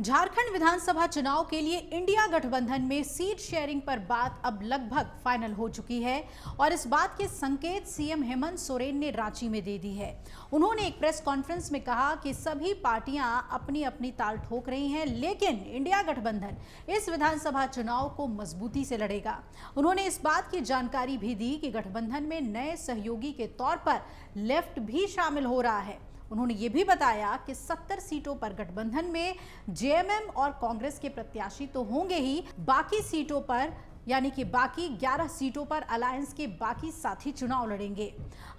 झारखंड विधानसभा चुनाव के लिए इंडिया गठबंधन में सीट शेयरिंग पर बात अब लगभग फाइनल हो चुकी है और इस बात के संकेत सीएम हेमंत सोरेन ने रांची में दे दी है। उन्होंने एक प्रेस कॉन्फ्रेंस में कहा कि सभी पार्टियां अपनी अपनी ताल ठोक रही हैं, लेकिन इंडिया गठबंधन इस विधानसभा चुनाव को मजबूती से लड़ेगा। उन्होंने इस बात की जानकारी भी दी कि गठबंधन में नए सहयोगी के तौर पर लेफ्ट भी शामिल हो रहा है। उन्होंने ये भी बताया कि 70 सीटों पर गठबंधन में जेएमएम और कांग्रेस के प्रत्याशी तो होंगे ही, बाकी सीटों पर यानी कि बाकी 11 सीटों पर अलायंस के बाकी साथी चुनाव लड़ेंगे।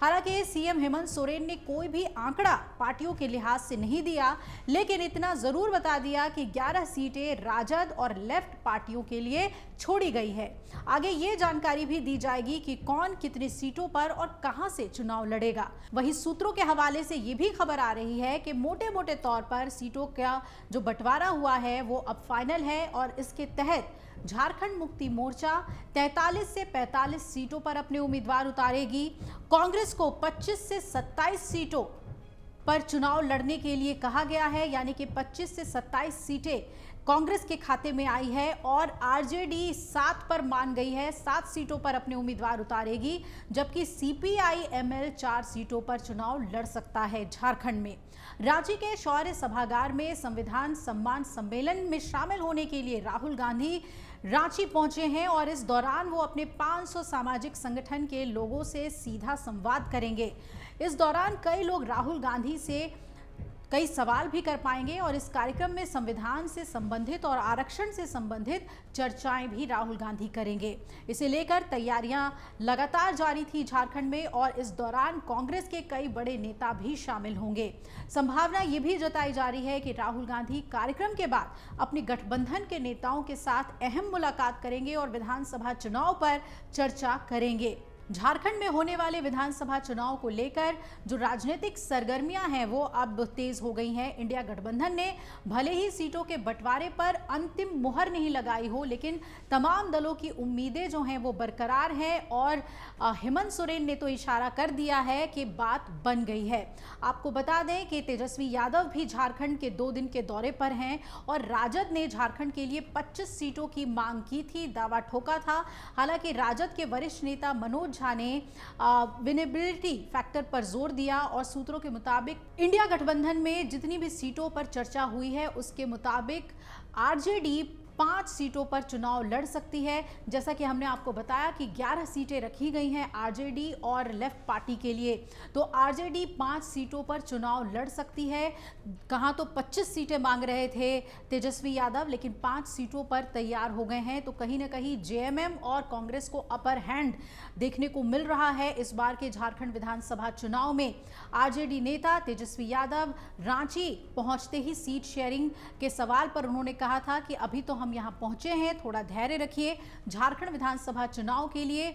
हालांकि सीएम हेमंत सोरेन ने कोई भी आंकड़ा पार्टियों के लिहाज से नहीं दिया, लेकिन इतना जरूर बता दिया कि 11 सीटें राजद और लेफ्ट पार्टियों के लिए छोड़ी गई है। आगे ये जानकारी भी दी जाएगी कि कौन कितनी सीटों पर और कहां से चुनाव लड़ेगा। वहीं सूत्रों के हवाले से ये भी खबर आ रही है कि मोटे मोटे तौर पर सीटों का जो बंटवारा हुआ है वो अब फाइनल है और इसके तहत झारखंड मुक्ति मोर्चा 43 से 45 सीटों पर अपने उम्मीदवार उतारेगी। कांग्रेस को 25 से 27 सीटों पर चुनाव लड़ने के लिए कहा गया है, यानी कि 25 से 27 सीटें कांग्रेस के खाते में आई है और आरजेडी 7 पर मान गई है, 7 सीटों पर अपने उम्मीदवार उतारेगी, जबकि सीपीआई-एमएल 4 सीटों पर चुनाव लड़ सकता है। झारखंड में रांची के शौर्य सभागार में संविधान सम्मान सम्मेलन में शामिल होने के लिए राहुल गांधी रांची पहुंचे हैं और इस दौरान वो अपने 500 सामाजिक संगठन के लोगों से सीधा संवाद करेंगे। इस दौरान कई लोग राहुल गांधी से कई सवाल भी कर पाएंगे और इस कार्यक्रम में संविधान से संबंधित और आरक्षण से संबंधित चर्चाएं भी राहुल गांधी करेंगे। इसे लेकर तैयारियां लगातार जारी थी झारखंड में और इस दौरान कांग्रेस के कई बड़े नेता भी शामिल होंगे। संभावना ये भी जताई जा रही है कि राहुल गांधी कार्यक्रम के बाद अपने गठबंधन के नेताओं के साथ अहम मुलाकात करेंगे और विधानसभा चुनाव पर चर्चा करेंगे। झारखंड में होने वाले विधानसभा चुनाव को लेकर जो राजनीतिक सरगर्मियां हैं वो अब तेज हो गई हैं। इंडिया गठबंधन ने भले ही सीटों के बंटवारे पर अंतिम मुहर नहीं लगाई हो, लेकिन तमाम दलों की उम्मीदें जो हैं वो बरकरार हैं और हेमंत सोरेन ने तो इशारा कर दिया है कि बात बन गई है। आपको बता दें कि तेजस्वी यादव भी झारखंड के 2 दिन के दौरे पर हैं और राजद ने झारखंड के लिए 25 सीटों की मांग की थी, दावा ठोका था। हालांकि राजद के वरिष्ठ नेता मनोज झा ने विनेबिलिटी फैक्टर पर जोर दिया और सूत्रों के मुताबिक इंडिया गठबंधन में जितनी भी सीटों पर चर्चा हुई है उसके मुताबिक आरजेडी 5 सीटों पर चुनाव लड़ सकती है। जैसा कि हमने आपको बताया कि 11 सीटें रखी गई हैं आरजेडी और लेफ्ट पार्टी के लिए, तो आरजेडी 5 सीटों पर चुनाव लड़ सकती है। कहाँ तो 25 सीटें मांग रहे थे तेजस्वी यादव, लेकिन 5 सीटों पर तैयार हो गए हैं। तो कहीं ना कहीं जेएमएम और कांग्रेस को अपर हैंड देखने को मिल रहा है इस बार के झारखंड विधानसभा चुनाव में। आरजेडी नेता तेजस्वी यादव रांची पहुंचते ही सीट शेयरिंग के सवाल पर उन्होंने कहा था कि अभी तो हम यहां पहुंचे हैं, थोड़ा धैर्य रखिए। झारखंड विधानसभा चुनाव के लिए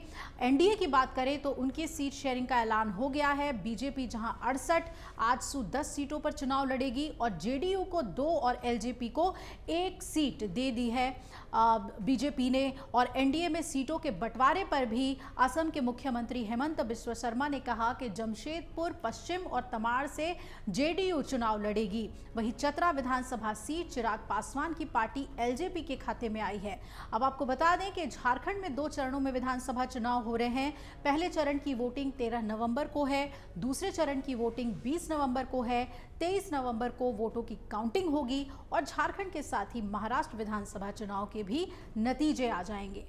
एनडीए की बात करें तो उनकी सीट शेयरिंग का ऐलान हो गया है। बीजेपी जहां 68, आजसू 10 सीटों पर चुनाव लड़ेगी और जेडीयू को 2 और एलजेपी को 1 सीट दे दी है बीजेपी ने। और एनडीए में सीटों के बंटवारे पर भी असम के मुख्यमंत्री हेमंत बिस्वा शर्मा ने कहा कि जमशेदपुर पश्चिम और तमाड़ से जेडीयू चुनाव लड़ेगी। वहीं चतरा विधानसभा सीट चिराग पासवान की पार्टी एलजेपी के खाते में आई है। अब आपको बता दें कि झारखंड में 2 चरणों में विधानसभा चुनाव हो रहे हैं। पहले चरण की वोटिंग 13 नवंबर को है, दूसरे चरण की वोटिंग 20 नवंबर को है। 23 नवंबर को वोटों की काउंटिंग होगी और झारखंड के साथ ही महाराष्ट्र विधानसभा चुनाव के भी नतीजे आ जाएंगे।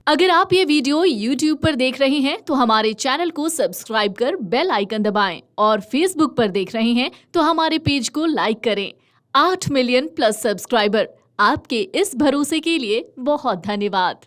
अगर आप ये वीडियो YouTube पर देख रहे हैं तो हमारे चैनल को सब्सक्राइब कर बेल आइकन दबाएं और Facebook पर देख रहे हैं तो हमारे पेज को लाइक करें। 8 मिलियन प्लस सब्सक्राइबर, आपके इस भरोसे के लिए बहुत धन्यवाद।